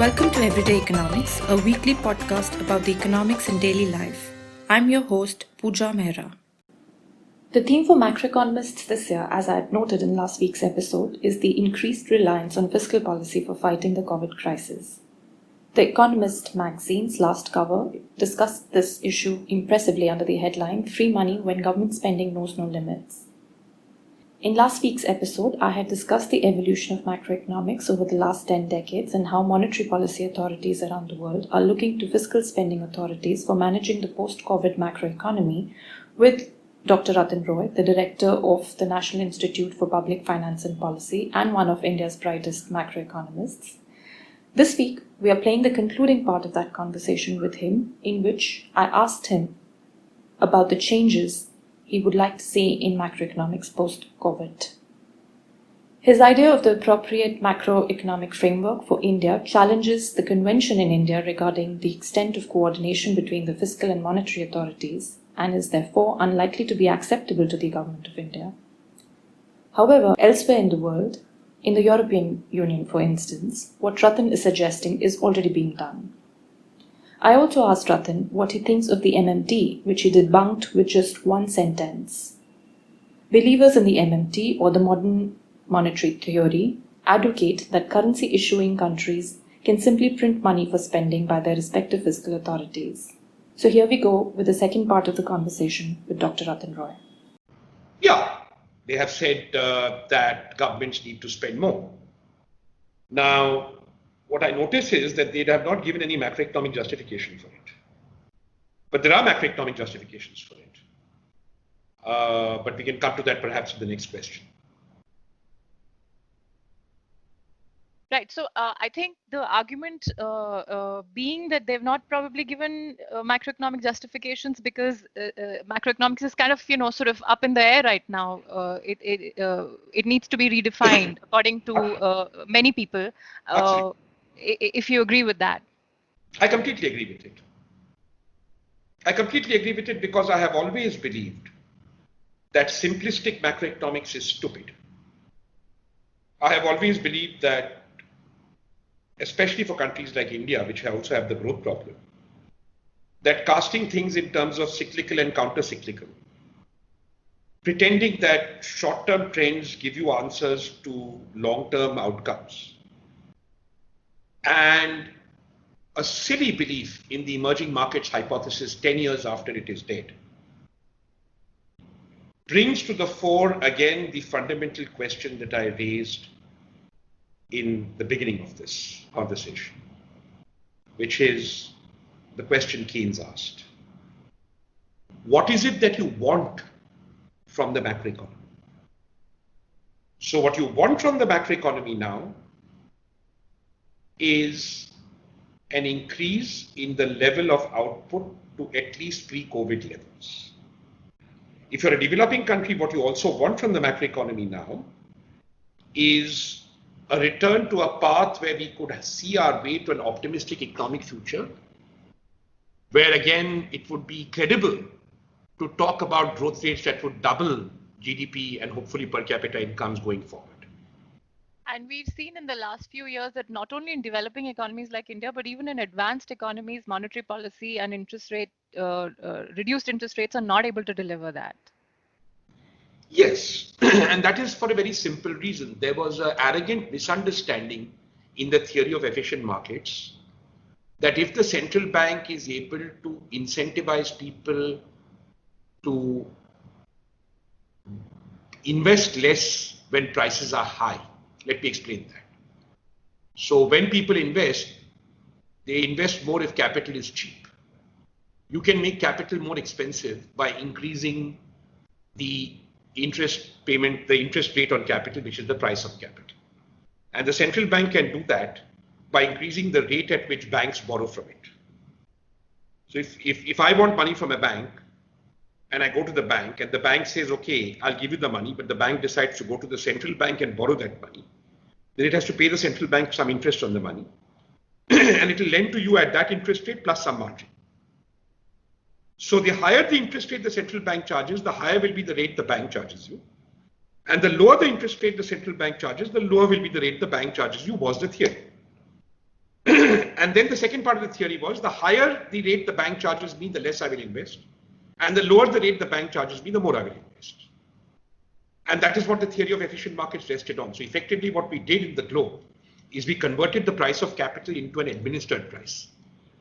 Welcome to Everyday Economics, a weekly podcast about the economics in daily life. I'm your host, Pooja Mehra. The theme for macroeconomists this year, as I had noted in last week's episode, is the increased reliance on fiscal policy for fighting the COVID crisis. The Economist magazine's last cover discussed this issue impressively under the headline, Free Money When Government Spending Knows No Limits. In last week's episode, I had discussed the evolution of macroeconomics over the last 10 decades and how monetary policy authorities around the world are looking to fiscal spending authorities for managing the post-COVID macroeconomy with Dr. Ratan Roy, the director of the National Institute for Public Finance and Policy and one of India's brightest macroeconomists. This week, we are playing the concluding part of that conversation with him, in which I asked him about the changes he would like to see in macroeconomics post-COVID. His idea of the appropriate macroeconomic framework for India challenges the convention in India regarding the extent of coordination between the fiscal and monetary authorities and is therefore unlikely to be acceptable to the government of India. However, elsewhere in the world, in the European Union for instance, what Ratan is suggesting is already being done. I also asked Ratan what he thinks of the MMT, which he debunked with just one sentence. Believers in the MMT, or the modern monetary theory, advocate that currency issuing countries can simply print money for spending by their respective fiscal authorities. So here we go with the second part of the conversation with Dr. Ratan Roy. Yeah, they have said that governments need to spend more. Now, what I notice is that they have not given any macroeconomic justification for it. But there are macroeconomic justifications for it. But we can come to that perhaps in the next question. Right. So I think the argument being that they've not probably given macroeconomic justifications because macroeconomics is kind of, sort of up in the air right now. It needs to be redefined according to many people. If you agree with that. I completely agree with it. I completely agree with it because I have always believed that simplistic macroeconomics is stupid. I have always believed that, especially for countries like India, which also have the growth problem, that casting things in terms of cyclical and counter-cyclical, pretending that short-term trends give you answers to long-term outcomes, and a silly belief in the emerging markets hypothesis 10 years after it is dead, brings to the fore again the fundamental question that I raised in the beginning of this conversation, which is the question Keynes asked. What is it that you want from the macroeconomy? So what you want from the macroeconomy now is an increase in the level of output to at least pre-COVID levels. If you're a developing country, what you also want from the macroeconomy now is a return to a path where we could see our way to an optimistic economic future, where again it would be credible to talk about growth rates that would double GDP and hopefully per capita incomes going forward. And we've seen in the last few years that not only in developing economies like India, but even in advanced economies, monetary policy and reduced interest rates are not able to deliver that. Yes, and that is for a very simple reason. There was an arrogant misunderstanding in the theory of efficient markets that if the central bank is able to incentivize people to invest less when prices are high. Let me explain that. So when people invest, they invest more if capital is cheap. You can make capital more expensive by increasing the interest rate on capital, which is the price of capital. And the central bank can do that by increasing the rate at which banks borrow from it. So if I want money from a bank and I go to the bank and the bank says, okay, I'll give you the money, but the bank decides to go to the central bank and borrow that money, then it has to pay the central bank some interest on the money and it will lend to you at that interest rate plus some margin. So the higher the interest rate the central bank charges, the higher will be the rate the bank charges you. And the lower the interest rate the central bank charges, the lower will be the rate the bank charges you, was the theory. And then the second part of the theory was the higher the rate the bank charges me, the less I will invest. And the lower the rate the bank charges me, the more I will invest. And that is what the theory of efficient markets rested on. So effectively what we did in the globe is we converted the price of capital into an administered price,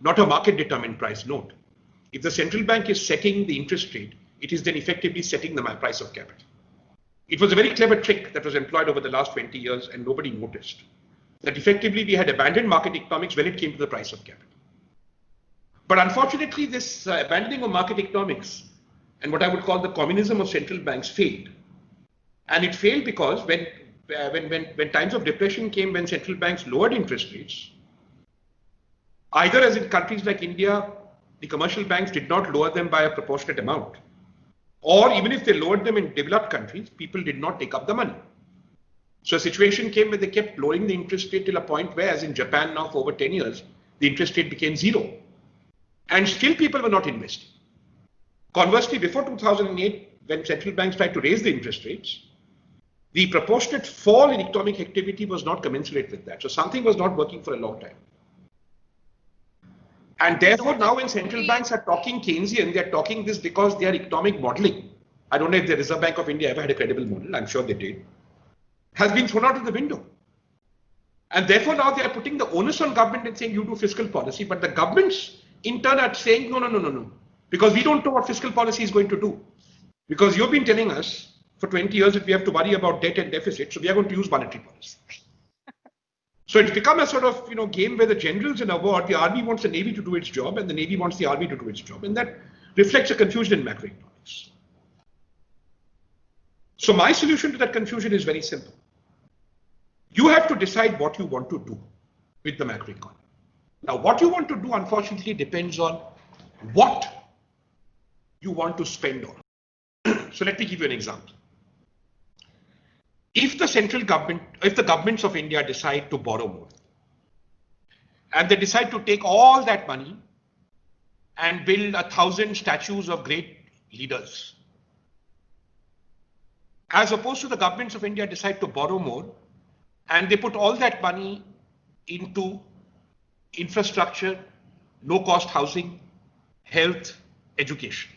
not a market determined price. Note, if the central bank is setting the interest rate, it is then effectively setting the price of capital. It was a very clever trick that was employed over the last 20 years and nobody noticed that effectively we had abandoned market economics when it came to the price of capital. But unfortunately, this abandoning of market economics and what I would call the communism of central banks failed. And it failed because when times of depression came, when central banks lowered interest rates, either as in countries like India, the commercial banks did not lower them by a proportionate amount, or even if they lowered them in developed countries, people did not take up the money. So a situation came where they kept lowering the interest rate till a point where, as in Japan now for over 10 years, the interest rate became zero. And still people were not investing. Conversely, before 2008, when central banks tried to raise the interest rates, the proportionate fall in economic activity was not commensurate with that. So something was not working for a long time. And therefore, now when central banks are talking Keynesian, they are talking this because they are economic modeling. I don't know if the Reserve Bank of India ever had a credible model. I'm sure they did. Has been thrown out of the window. And therefore, now they are putting the onus on government and saying you do fiscal policy, but the governments in turn are saying no. Because we don't know what fiscal policy is going to do. Because you've been telling us for 20 years that we have to worry about debt and deficit, so we are going to use monetary policy. So it's become a sort of game where the generals in a war, the army wants the navy to do its job and the navy wants the army to do its job, and that reflects a confusion in macroeconomics. So my solution to that confusion is very simple. You have to decide what you want to do with the macroeconomy. Now, what you want to do, unfortunately, depends on what you want to spend on. So let me give you an example. If the governments of India decide to borrow more, and they decide to take all that money and build 1,000 statues of great leaders, as opposed to the governments of India decide to borrow more, and they put all that money into infrastructure, low-cost housing, health, education.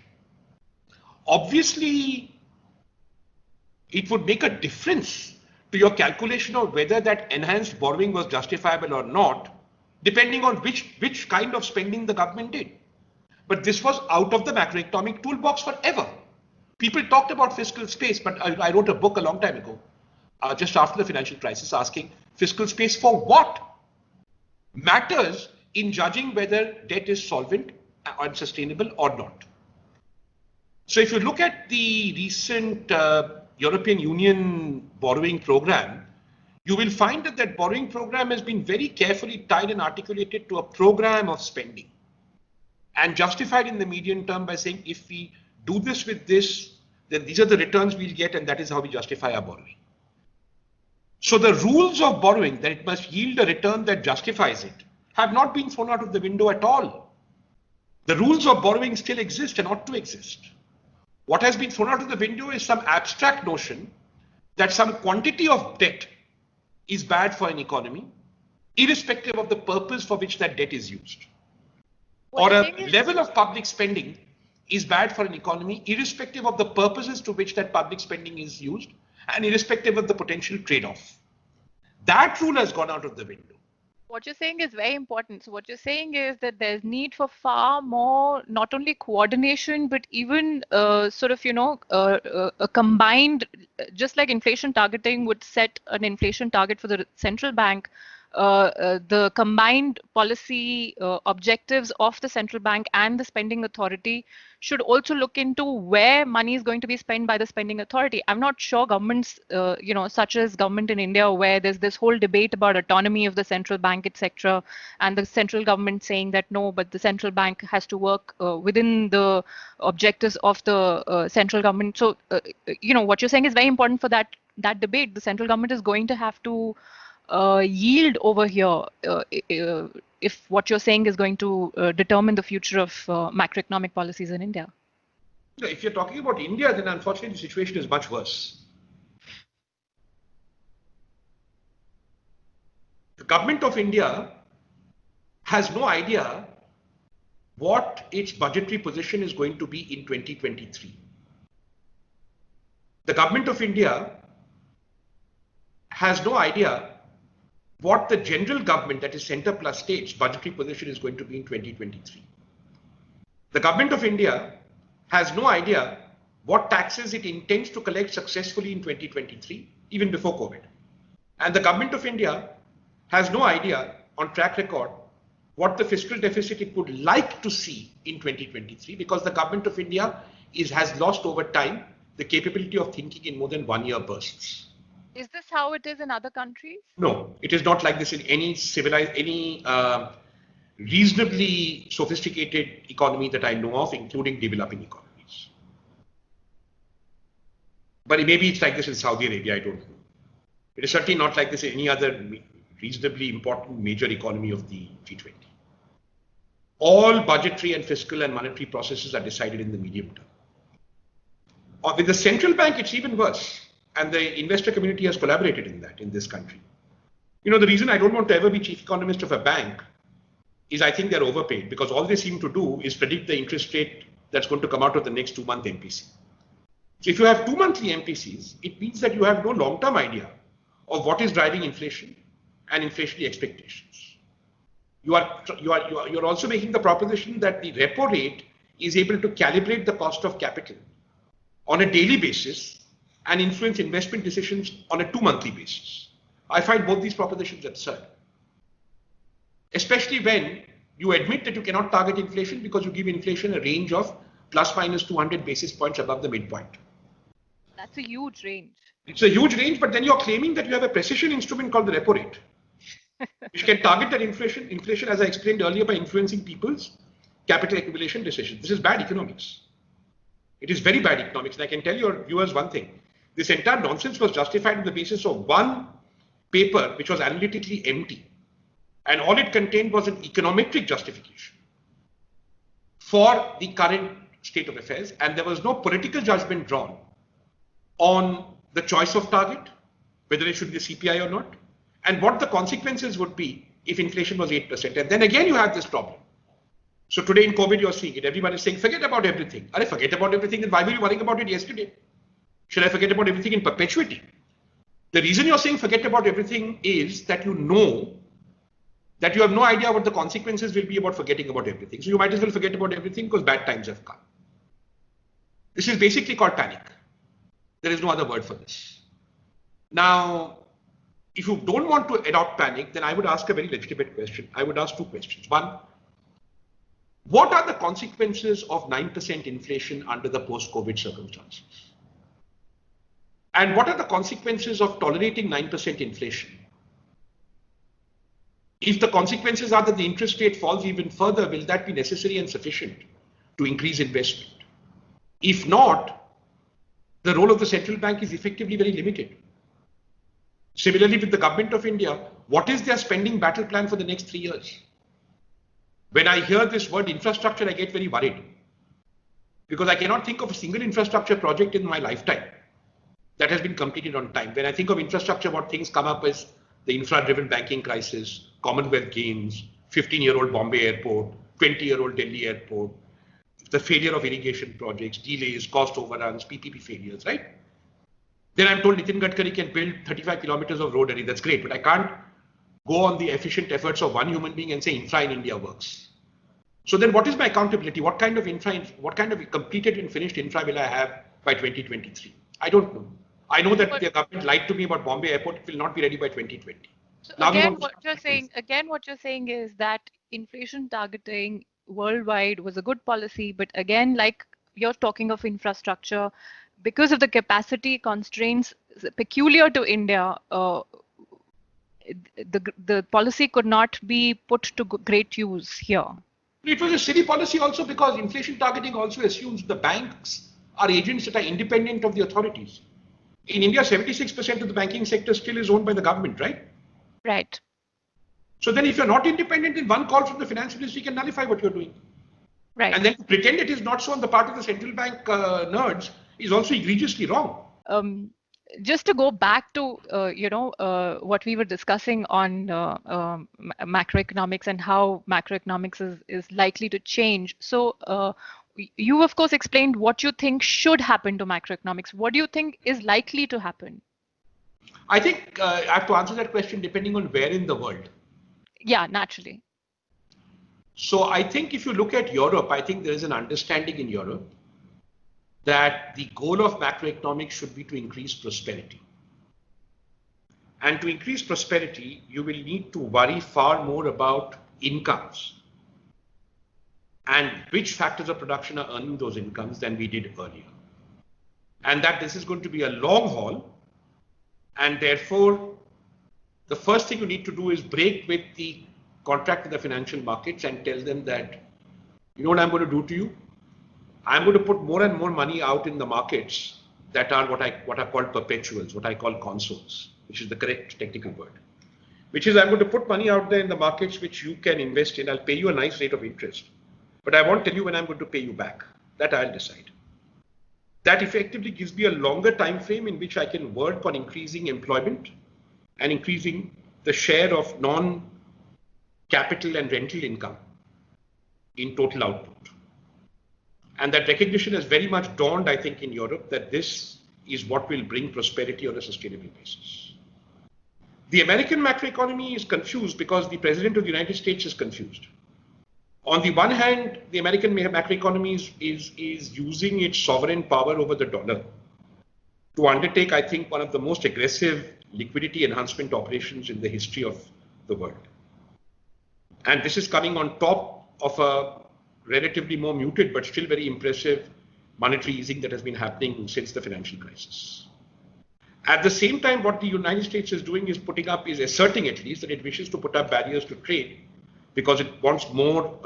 Obviously, it would make a difference to your calculation of whether that enhanced borrowing was justifiable or not, depending on which kind of spending the government did. But this was out of the macroeconomic toolbox forever. People talked about fiscal space, but I wrote a book a long time ago, just after the financial crisis, asking fiscal space for what matters in judging whether debt is solvent and sustainable or not. So if you look at the recent European Union borrowing program, you will find that borrowing program has been very carefully tied and articulated to a program of spending and justified in the medium term by saying if we do this with this, then these are the returns we'll get, and that is how we justify our borrowing. So the rules of borrowing, that it must yield a return that justifies it, have not been thrown out of the window at all. The rules of borrowing still exist and ought to exist. What has been thrown out of the window is some abstract notion that some quantity of debt is bad for an economy, irrespective of the purpose for which that debt is used. Or a level of public spending is bad for an economy, irrespective of the purposes to which that public spending is used and irrespective of the potential trade-off. That rule has gone out of the window. What you're saying is very important. So what you're saying is that there's need for far more, not only coordination, but even a combined, just like inflation targeting would set an inflation target for the central bank, the combined policy objectives of the central bank and the spending authority should also look into where money is going to be spent by the spending authority. I'm not sure governments, such as government in India, where there's this whole debate about autonomy of the central bank, etc., and the central government saying that no, but the central bank has to work within the objectives of the central government. So, what you're saying is very important for that debate. The central government is going to have to yield over here if what you're saying is going to determine the future of macroeconomic policies in India. If you're talking about India, then unfortunately the situation is much worse. The government of India has no idea what its budgetary position is going to be in 2023. The government of India has no idea what the general government, that is center plus states, budgetary position is going to be in 2023. The government of India has no idea what taxes it intends to collect successfully in 2023, even before COVID. And the government of India has no idea on track record what the fiscal deficit it would like to see in 2023, because the government of India has lost over time the capability of thinking in more than 1 year bursts. Is this how it is in other countries? No, it is not like this in any reasonably sophisticated economy that I know of, including developing economies. But maybe it's like this in Saudi Arabia, I don't know. It is certainly not like this in any other reasonably important major economy of the G20. All budgetary and fiscal and monetary processes are decided in the medium term. Or with the central bank, it's even worse. And the investor community has collaborated in that in this country. You know, the reason I don't want to ever be chief economist of a bank is I think they're overpaid, because all they seem to do is predict the interest rate that's going to come out of the next 2-month MPC. So if you have 2 monthly MPCs, it means that you have no long-term idea of what is driving inflation and inflationary expectations. You're also making the proposition that the repo rate is able to calibrate the cost of capital on a daily basis and influence investment decisions on a 2-monthly basis. I find both these propositions absurd. Especially when you admit that you cannot target inflation because you give inflation a range of plus minus 200 basis points above the midpoint. That's a huge range. It's a huge range, but then you're claiming that you have a precision instrument called the repo rate, which can target that inflation, as I explained earlier, by influencing people's capital accumulation decisions. This is bad economics. It is very bad economics. And I can tell your viewers one thing. This entire nonsense was justified on the basis of one paper which was analytically empty. And all it contained was an econometric justification for the current state of affairs. And there was no political judgment drawn on the choice of target, whether it should be the CPI or not, and what the consequences would be if inflation was 8%. And then again, you have this problem. So today in COVID, you're seeing it. Everyone is saying, forget about everything. Forget about everything. Then why were you worrying about it yesterday? Should I forget about everything in perpetuity? The reason you're saying forget about everything is that you know that you have no idea what the consequences will be about forgetting about everything. So you might as well forget about everything because bad times have come. This is basically called panic. There is no other word for this. Now, if you don't want to adopt panic, then I would ask a very legitimate question. I would ask two questions. One, what are the consequences of 9% inflation under the post-COVID circumstances? And what are the consequences of tolerating 9% inflation? If the consequences are that the interest rate falls even further, will that be necessary and sufficient to increase investment? If not, the role of the central bank is effectively very limited. Similarly, with the government of India, what is their spending battle plan for the next 3 years? When I hear this word infrastructure, I get very worried because I cannot think of a single infrastructure project in my lifetime that has been completed on time. When I think of infrastructure, what things come up is the infra-driven banking crisis, Commonwealth Games, 15-year-old Bombay Airport, 20-year-old Delhi Airport, the failure of irrigation projects, delays, cost overruns, PPP failures, right? Then I'm told Nitin Gadkari can build 35 kilometers of road area. That's great, but I can't go on the efficient efforts of one human being and say infra in India works. So then what is my accountability? What kind of completed and finished infra will I have by 2023? I don't know. I know that the government lied to me about Bombay Airport. It will not be ready by 2020. So again, what you're saying is that inflation targeting worldwide was a good policy, but again, like you're talking of infrastructure, because of the capacity constraints peculiar to India, the policy could not be put to great use here. It was a silly policy also because inflation targeting also assumes the banks are agents that are independent of the authorities. In India, 76% of the banking sector still is owned by the government, right? Right. So then if you're not independent, then one call from the finance ministry can nullify what you're doing. Right. And then to pretend it is not so on the part of the central bank nerds is also egregiously wrong. just to go back to what we were discussing on macroeconomics and how macroeconomics is likely to change. So you of course explained what you think should happen to macroeconomics. What do you think is likely to happen? I think I have to answer that question depending on where in the world. Yeah, naturally. So I think if you look at Europe, I think there is an understanding in Europe that the goal of macroeconomics should be to increase prosperity. And to increase prosperity, you will need to worry far more about incomes and which factors of production are earning those incomes than we did earlier. And that this is going to be a long haul. And therefore, the first thing you need to do is break with the contract with the financial markets and tell them that, you know what I'm going to do to you? I'm going to put more and more money out in the markets that are what are called perpetuals, what I call consoles, which is the correct technical word. Which is I'm going to put money out there in the markets which you can invest in. I'll pay you a nice rate of interest, but I won't tell you when I'm going to pay you back. That I'll decide. That effectively gives me a longer time frame in which I can work on increasing employment and increasing the share of non-capital and rental income in total output. And that recognition has very much dawned, I think, in Europe that this is what will bring prosperity on a sustainable basis. The American macroeconomy is confused because the President of the United States is confused. On the one hand, the American macroeconomy is using its sovereign power over the dollar to undertake, I think, one of the most aggressive liquidity enhancement operations in the history of the world. And this is coming on top of a relatively more muted but still very impressive monetary easing that has been happening since the financial crisis. At the same time, what the United States is doing is asserting at least that it wishes to put up barriers to trade because it wants more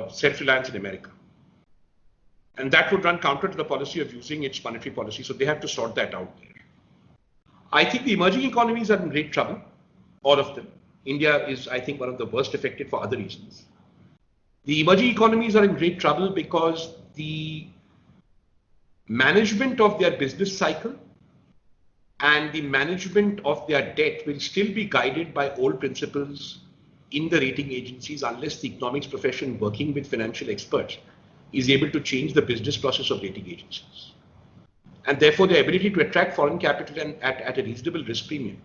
self-reliance in America. And that would run counter to the policy of using its monetary policy. So they have to sort that out there. I think the emerging economies are in great trouble, all of them. India is, I think, one of the worst affected for other reasons. The emerging economies are in great trouble because the management of their business cycle and the management of their debt will still be guided by old principles in the rating agencies unless the economics profession working with financial experts is able to change the business process of rating agencies. And therefore, the ability to attract foreign capital at a reasonable risk premium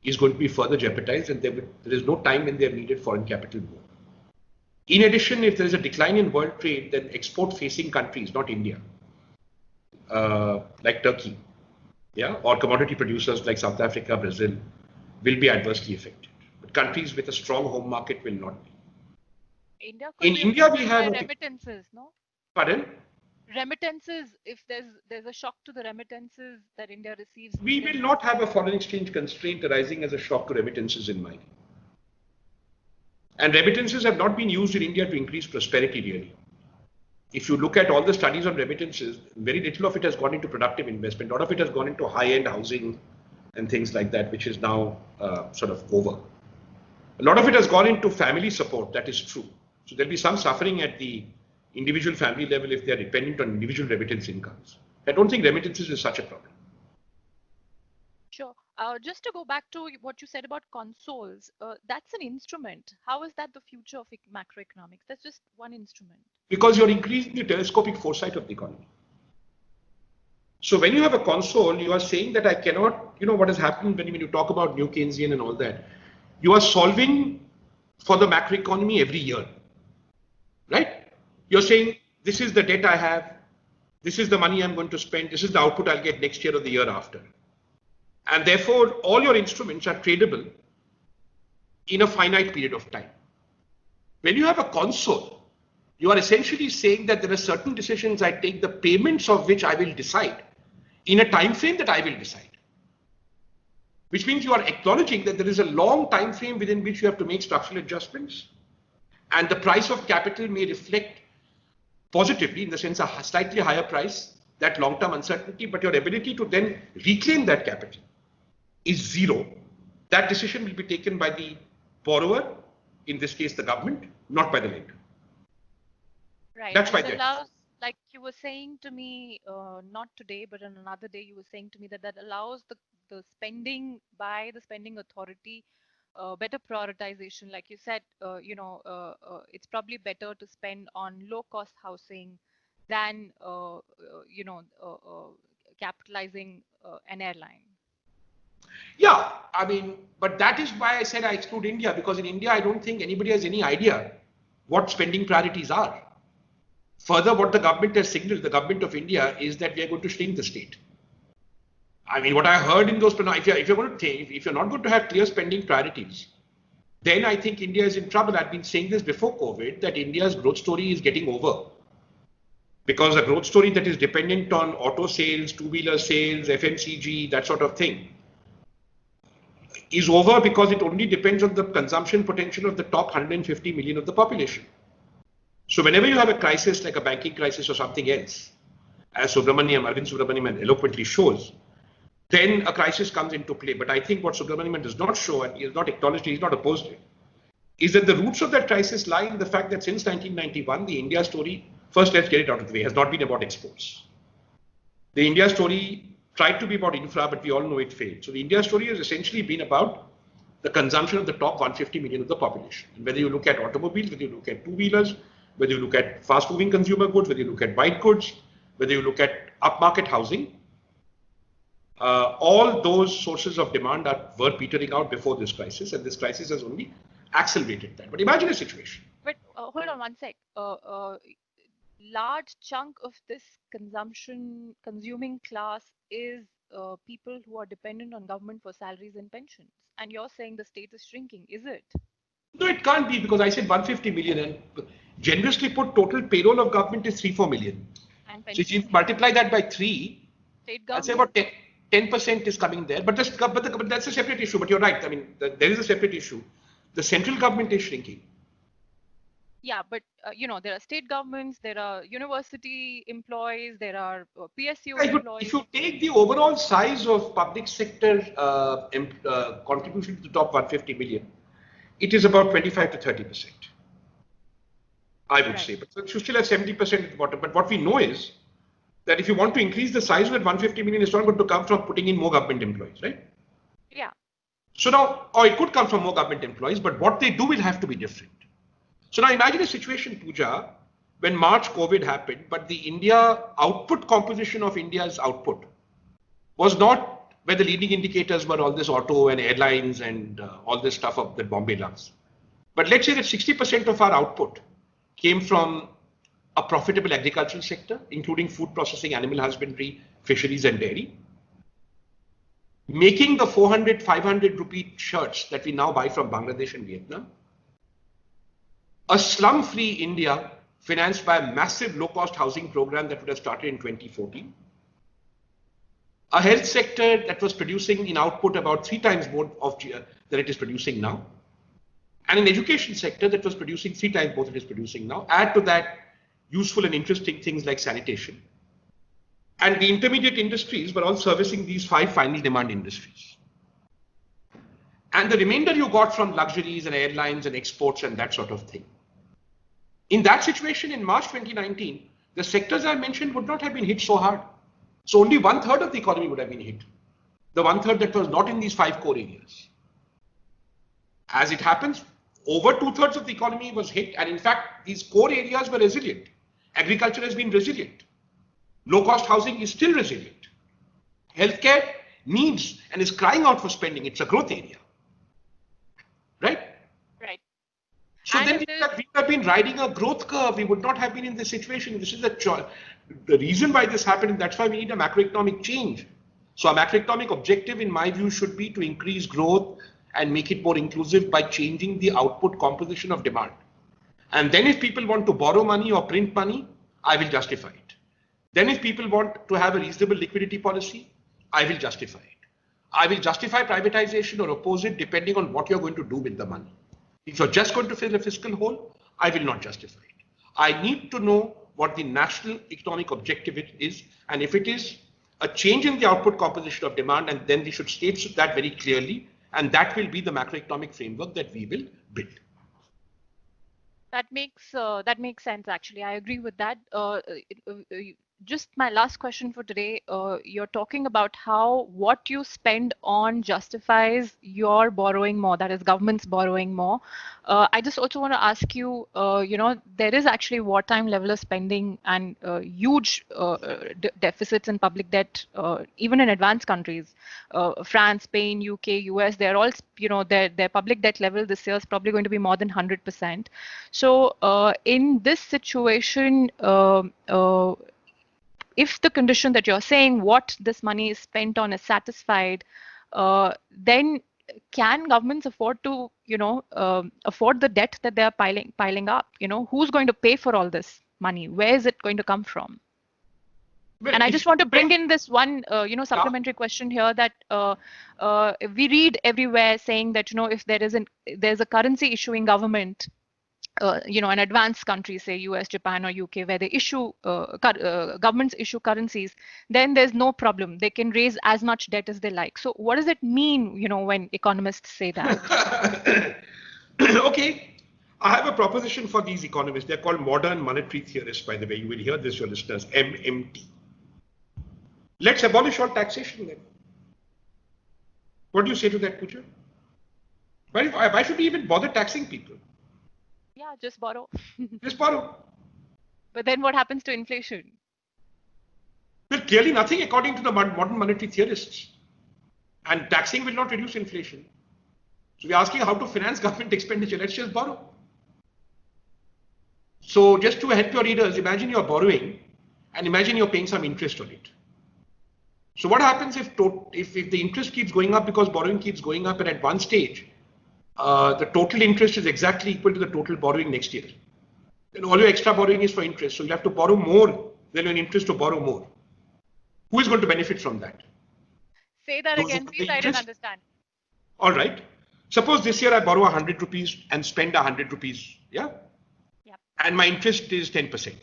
is going to be further jeopardized, and there is no time when they have needed foreign capital more. In addition, if there is a decline in world trade, then export-facing countries, not India, like Turkey, or commodity producers like South Africa, Brazil, will be adversely affected. But countries with a strong home market will not be. In India, we have remittances, no? Pardon? Remittances, if there's a shock to the remittances that India receives. We will not have a foreign exchange constraint arising as a shock to remittances in my view. And remittances have not been used in India to increase prosperity really. If you look at all the studies on remittances, very little of it has gone into productive investment. A lot of it has gone into high-end housing and things like that, which is now sort of over. A lot of it has gone into family support, that is true. So there'll be some suffering at the individual family level if they're dependent on individual remittance incomes. I don't think remittances is such a problem. Sure. Just to go back to what you said about consoles, that's an instrument. How is that the future of macroeconomics? That's just one instrument. Because you're increasing the telescopic foresight of the economy. So when you have a console, you are saying that I cannot, what has happened when you talk about New Keynesian and all that, you are solving for the macroeconomy every year, right? You're saying, this is the debt I have, this is the money I'm going to spend, this is the output I'll get next year or the year after. And therefore, all your instruments are tradable in a finite period of time. When you have a console, you are essentially saying that there are certain decisions I take, the payments of which I will decide in a time frame that I will decide. Which means you are acknowledging that there is a long time frame within which you have to make structural adjustments. And the price of capital may reflect positively, in the sense a slightly higher price, that long-term uncertainty, but your ability to then reclaim that capital is zero. That decision will be taken by the borrower, in this case the government, not by the lender. Right. That's why it like you were saying to me, not today, but on another day, you were saying to me that that allows the spending by the spending authority, better prioritization. Like you said, it's probably better to spend on low-cost housing than, capitalizing an airline. Yeah, I mean, but that is why I said I exclude India, because in India, I don't think anybody has any idea what spending priorities are. Further, what the government has signaled, the government of India, is that we are going to shrink the state. I mean, what I heard in those, if you're going to take, if you're not going to have clear spending priorities, then I think India is in trouble. I've been saying this before COVID, that India's growth story is getting over. Because a growth story that is dependent on auto sales, two-wheeler sales, FMCG, that sort of thing, is over because it only depends on the consumption potential of the top 150 million of the population. So whenever you have a crisis like a banking crisis or something else, as Arvind Subramanian eloquently shows, then a crisis comes into play. But I think what Subramanian does not show, and he has not acknowledged, he is not opposed to it, is that the roots of that crisis lie in the fact that since 1991, the India story, first let's get it out of the way, has not been about exports. The India story tried to be about infra, but we all know it failed. So the India story has essentially been about the consumption of the top 150 million of the population. And whether you look at automobiles, whether you look at two-wheelers, whether you look at fast-moving consumer goods, whether you look at white goods, whether you look at upmarket housing, all those sources of demand were petering out before this crisis, and this crisis has only accelerated that. But imagine a situation. But hold on one sec. Large chunk of this consuming class is people who are dependent on government for salaries and pensions. And you're saying the state is shrinking, is it? No, it can't be, because I said 150 million, and generously put, total payroll of government is 3-4 million. And so if you multiply that by 3, I'd say about 10% is coming there. But that's a separate issue. But you're right. I mean, there is a separate issue. The central government is shrinking. Yeah, but there are state governments, there are university employees, there are PSU employees. If you take the overall size of public sector contribution to the top 150 million, it is about 25 to 30%. I would say, but you still have 70% at the bottom. But what we know is that if you want to increase the size of that 150 million, it's not going to come from putting in more government employees, right? Yeah. So now, or it could come from more government employees, but what they do will have to be different. So now imagine a situation, Pooja, when March COVID happened, but the India output composition of India's output was not where the leading indicators were all this auto and airlines and all this stuff of that Bombay loves. But let's say that 60% of our output came from a profitable agricultural sector, including food processing, animal husbandry, fisheries and dairy. Making the 400, 500 rupee shirts that we now buy from Bangladesh and Vietnam. A slum-free India financed by a massive low-cost housing program that would have started in 2014. A health sector that was producing in output about 3 times more than it is producing now. And an education sector that was producing 3 times more than it is producing now. Add to that useful and interesting things like sanitation. And the intermediate industries were all servicing these 5 final demand industries. And the remainder you got from luxuries and airlines and exports and that sort of thing. In that situation in March 2019, the sectors I mentioned would not have been hit so hard. So only 1/3 of the economy would have been hit. The 1/3 that was not in these 5 core areas. As it happens, over 2/3 of the economy was hit. And in fact, these core areas were resilient. Agriculture has been resilient. Low-cost housing is still resilient. Healthcare needs and is crying out for spending. It's a growth area. Right? Right. So and then we would have been riding a growth curve. We would not have been in this situation. This is the reason why this happened, and that's why we need a macroeconomic change. So a macroeconomic objective, in my view, should be to increase growth and make it more inclusive by changing the output composition of demand. And then if people want to borrow money or print money, I will justify it. Then if people want to have a reasonable liquidity policy, I will justify it. I will justify privatization or oppose it depending on what you're going to do with the money. If you're just going to fill a fiscal hole, I will not justify it. I need to know what the national economic objective is, and if it is a change in the output composition of demand, and then we should state that very clearly, and that will be the macroeconomic framework that we will build. That makes sense. Actually, I agree with that. Just my last question for today. You're talking about how what you spend on justifies your borrowing more. That is, government's borrowing more. I just also want to ask you. There is actually wartime level of spending and huge deficits in public debt, even in advanced countries. France, Spain, UK, US. They're all, their public debt level this year is probably going to be more than 100%. So, in this situation, if the condition that you're saying what this money is spent on is satisfied, then can governments afford to, afford the debt that they are piling up? Who's going to pay for all this money? Where is it going to come from? Well, And I if just want to you bring spend- in this one, supplementary question here that we read everywhere saying that, if there's a currency issuing government, an advanced country, say US, Japan, or UK, where they issue governments issue currencies, then there's no problem. They can raise as much debt as they like. So what does it mean, when economists say that? Okay. I have a proposition for these economists. They're called modern monetary theorists, by the way. You will hear this, your listeners, MMT. Let's abolish all taxation then. What do you say to that, Pooja? Why should we even bother taxing people? Yeah, just borrow. Just borrow. But then what happens to inflation? Well, clearly nothing according to the modern monetary theorists. And taxing will not reduce inflation. So we're asking how to finance government expenditure. Let's just borrow. So just to help your readers, imagine you're borrowing and imagine you're paying some interest on it. So what happens if the interest keeps going up because borrowing keeps going up, and at one stage, the total interest is exactly equal to the total borrowing next year? Then all your extra borrowing is for interest. So you'll have to borrow more than your interest to borrow more. Who is going to benefit from that? Say that Those again, who pay please. I didn't interest? understand. All right. Suppose this year I borrow 100 rupees and spend 100 rupees. Yeah. Yep. And my interest is 10%.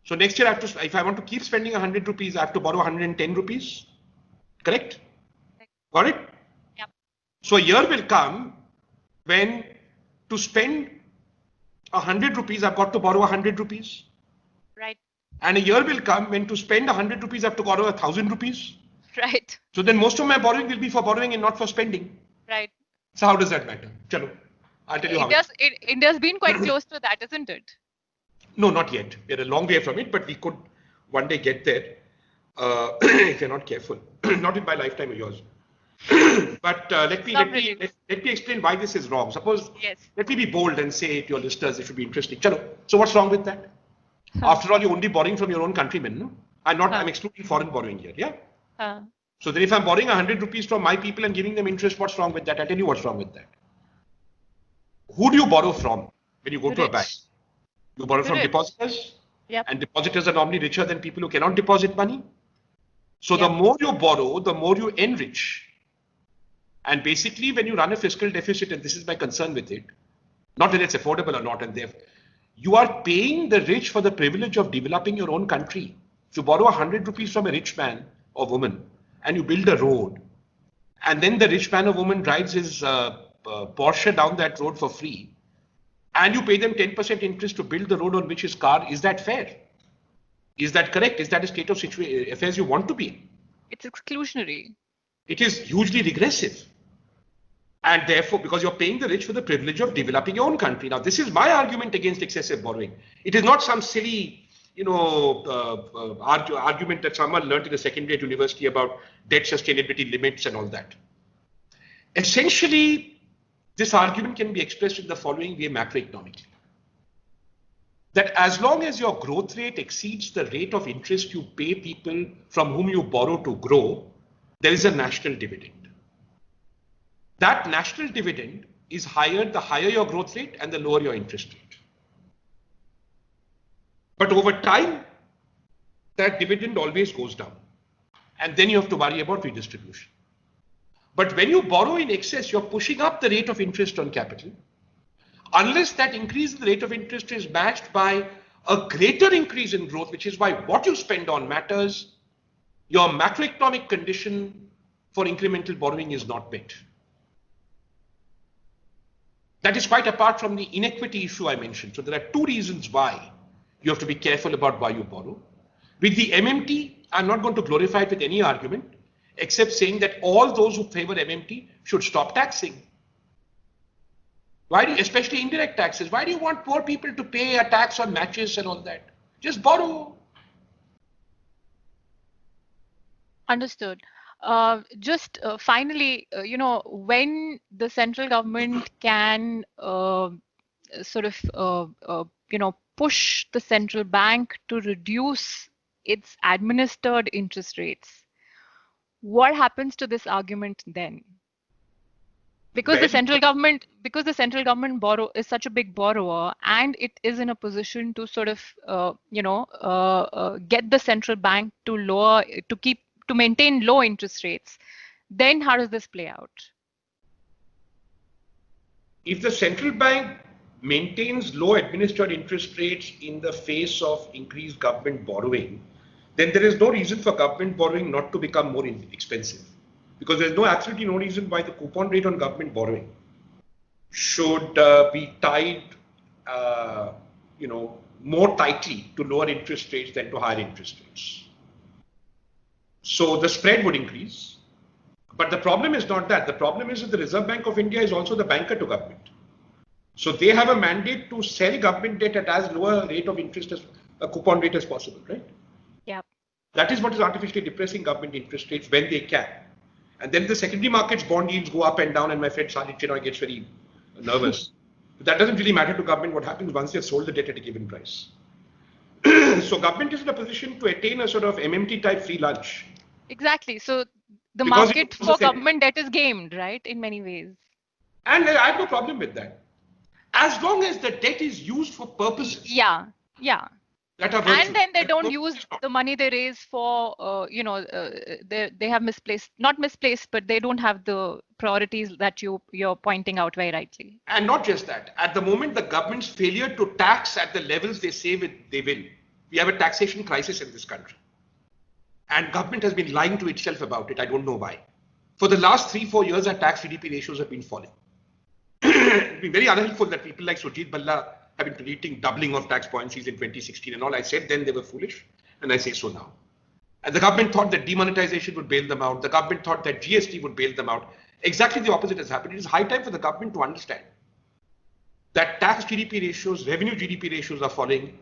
So next year, if I want to keep spending 100 rupees, I have to borrow 110 rupees. Correct? Got it? Yep. So a year will come when to spend 100 rupees, I've got to borrow 100 rupees. Right. And a year will come when to spend 100 rupees, I have to borrow 1,000 rupees. Right. So then most of my borrowing will be for borrowing and not for spending. Right. So how does that matter? Chalo, I'll tell you how. India's been quite close to that, isn't it? No, not yet. We're a long way from it, but we could one day get there if you're not careful. Not in my lifetime or yours. But let me explain why this is wrong. Suppose, let me be bold and say to your listeners, it should be interesting. Chalo. So what's wrong with that? After all, you're only borrowing from your own countrymen, no? I'm excluding foreign borrowing here, yeah? So then if I'm borrowing 100 rupees from my people and giving them interest, what's wrong with that? I'll tell you what's wrong with that. Who do you borrow from when you go to a bank? You borrow from depositors, and depositors are normally richer than people who cannot deposit money. So the more you borrow, the more you enrich. And basically, when you run a fiscal deficit, and this is my concern with it, not that it's affordable or not, and therefore, you are paying the rich for the privilege of developing your own country. If you borrow 100 rupees from a rich man or woman, and you build a road, and then the rich man or woman drives his Porsche down that road for free, and you pay them 10% interest to build the road on which his car, is that fair? Is that correct? Is that a state of affairs you want to be in? It's exclusionary. It is hugely regressive. And therefore, because you're paying the rich for the privilege of developing your own country. Now, this is my argument against excessive borrowing. It is not some silly, argument that someone learned in a secondary at university about debt sustainability limits and all that. Essentially, this argument can be expressed in the following way macroeconomically. That as long as your growth rate exceeds the rate of interest you pay people from whom you borrow to grow, there is a national dividend. That national dividend is higher the higher your growth rate and the lower your interest rate. But over time, that dividend always goes down. And then you have to worry about redistribution. But when you borrow in excess, you're pushing up the rate of interest on capital. Unless that increase in the rate of interest is matched by a greater increase in growth, which is why what you spend on matters, your macroeconomic condition for incremental borrowing is not met. That is quite apart from the inequity issue I mentioned. So there are two reasons why you have to be careful about why you borrow. With the MMT, I'm not going to glorify it with any argument, except saying that all those who favor MMT should stop taxing. Why do you, especially indirect taxes, why do you want poor people to pay a tax on matches and all that? Just borrow. Understood. Just finally, when the central government can push the central bank to reduce its administered interest rates, what happens to this argument then? Because the central government is such a big borrower, and it is in a position to sort of get the central bank to maintain low interest rates, then how does this play out? If the central bank maintains low administered interest rates in the face of increased government borrowing, then there is no reason for government borrowing not to become more expensive. Because there's absolutely no reason why the coupon rate on government borrowing should be tied, more tightly to lower interest rates than to higher interest rates. So the spread would increase. But the problem is not that. The problem is that the Reserve Bank of India is also the banker to government. So they have a mandate to sell government debt at as low a rate of interest as a coupon rate as possible, right? Yeah. That is what is artificially depressing government interest rates when they can. And then the secondary markets bond yields go up and down, and my friend Salil Chinoy gets very nervous. But that doesn't really matter to government what happens once they've sold the debt at a given price. So government is in a position to attain a sort of MMT type free lunch. Exactly. So the market for government debt is gamed, right, in many ways. And I have no problem with that. As long as the debt is used for purposes. Yeah. That are virtuous. And then they don't use the money they raise for, they have not misplaced, but they don't have the priorities that you're pointing out very rightly. And not just that. At the moment, the government's failure to tax at the levels they say they will. We have a taxation crisis in this country. And government has been lying to itself about it. I don't know why. For the last 3-4 years, our tax GDP ratios have been falling. It's been very unhelpful that people like Surjit Bhalla have been predicting doubling of tax policies in 2016 and all. I said then they were foolish, and I say so now. And the government thought that demonetization would bail them out. The government thought that GST would bail them out. Exactly the opposite has happened. It is high time for the government to understand that tax GDP ratios, revenue GDP ratios are falling.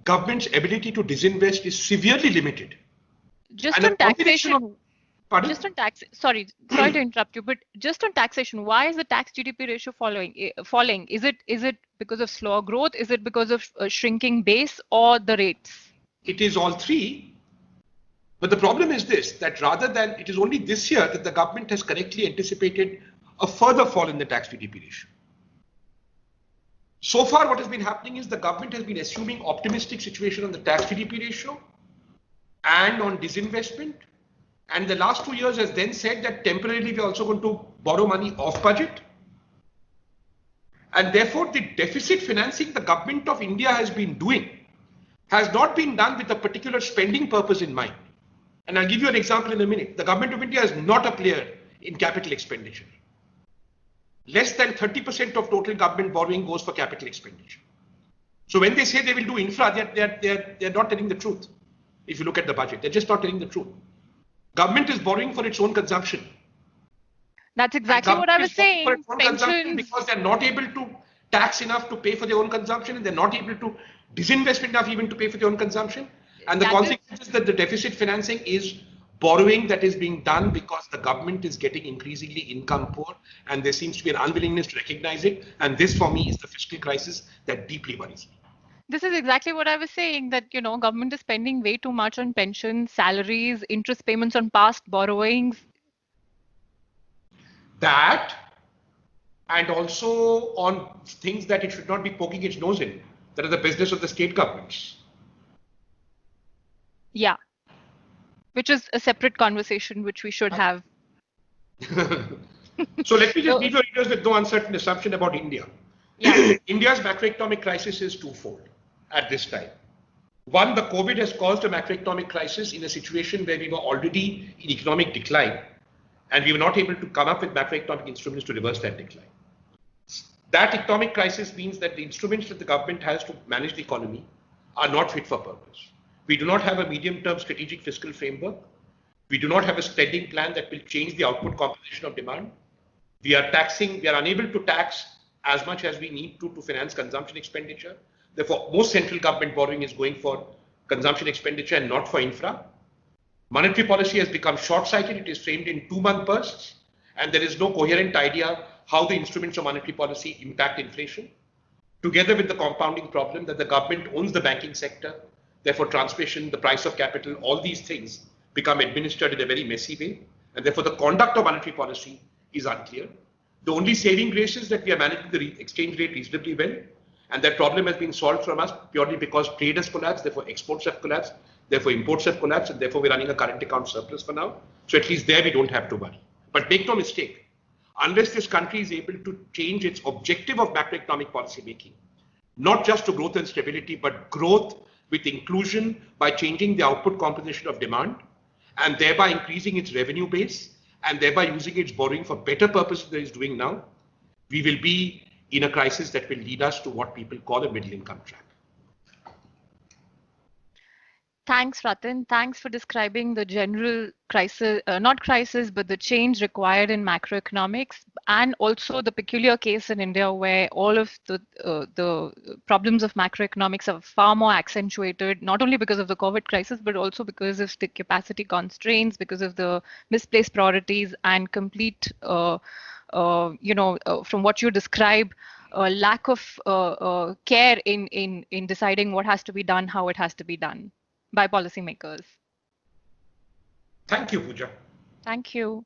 Government's ability to disinvest is severely limited. Just on taxation. Sorry to interrupt you, but just on taxation, why is the tax GDP ratio falling? Is it because of slower growth? Is it because of shrinking base, or the rates? It is all three. But the problem is this, that rather than, it is only this year that the government has correctly anticipated a further fall in the tax GDP ratio. So far, what has been happening is the government has been assuming optimistic situation on the tax GDP ratio and on disinvestment. And the last 2 years has then said that temporarily we're also going to borrow money off budget. And therefore, the deficit financing the government of India has been doing has not been done with a particular spending purpose in mind. And I'll give you an example in a minute. The government of India is not a player in capital expenditure. Less than 30% of total government borrowing goes for capital expenditure. So when they say they will do infra, they're not telling the truth. If you look at the budget, they're just not telling the truth. Government is borrowing for its own consumption. That's exactly what I was saying. Pensions. Because they're not able to tax enough to pay for their own consumption, and they're not able to disinvest enough even to pay for their own consumption. And the consequence is that the deficit financing is borrowing that is being done because the government is getting increasingly income poor, and there seems to be an unwillingness to recognize it. And this, for me, is the fiscal crisis that deeply worries me. This is exactly what I was saying, that, government is spending way too much on pensions, salaries, interest payments on past borrowings. That, and also on things that it should not be poking its nose in, that are the business of the state governments. Yeah, which is a separate conversation which we should have. So let me just leave your readers with no uncertain assumption about India. Yeah. India's macroeconomic crisis is twofold at this time. One, the COVID has caused a macroeconomic crisis in a situation where we were already in economic decline, and we were not able to come up with macroeconomic instruments to reverse that decline. That economic crisis means that the instruments that the government has to manage the economy are not fit for purpose. We do not have a medium-term strategic fiscal framework. We do not have a spending plan that will change the output composition of demand. We are unable to tax as much as we need to finance consumption expenditure. Therefore, most central government borrowing is going for consumption expenditure and not for infra. Monetary policy has become short-sighted. It is framed in 2-month bursts, and there is no coherent idea how the instruments of monetary policy impact inflation, together with the compounding problem that the government owns the banking sector. Therefore, transmission, the price of capital, all these things become administered in a very messy way, and therefore the conduct of monetary policy is unclear. The only saving grace is that we are managing the exchange rate reasonably well, and that problem has been solved from us purely because trade has collapsed, therefore exports have collapsed, therefore imports have collapsed, and therefore we're running a current account surplus for now. So at least there we don't have to worry. But make no mistake, unless this country is able to change its objective of macroeconomic policy making, not just to growth and stability, but growth with inclusion by changing the output composition of demand and thereby increasing its revenue base and thereby using its borrowing for better purposes than it's doing now, we will be in a crisis that will lead us to what people call a middle income trap. Thanks, Ratan. Thanks for describing the general crisis, not crisis, but the change required in macroeconomics, and also the peculiar case in India where all of the problems of macroeconomics are far more accentuated, not only because of the COVID crisis, but also because of the capacity constraints, because of the misplaced priorities and complete, from what you describe, lack of care in deciding what has to be done, how it has to be done by policymakers. Thank you, Pooja. Thank you.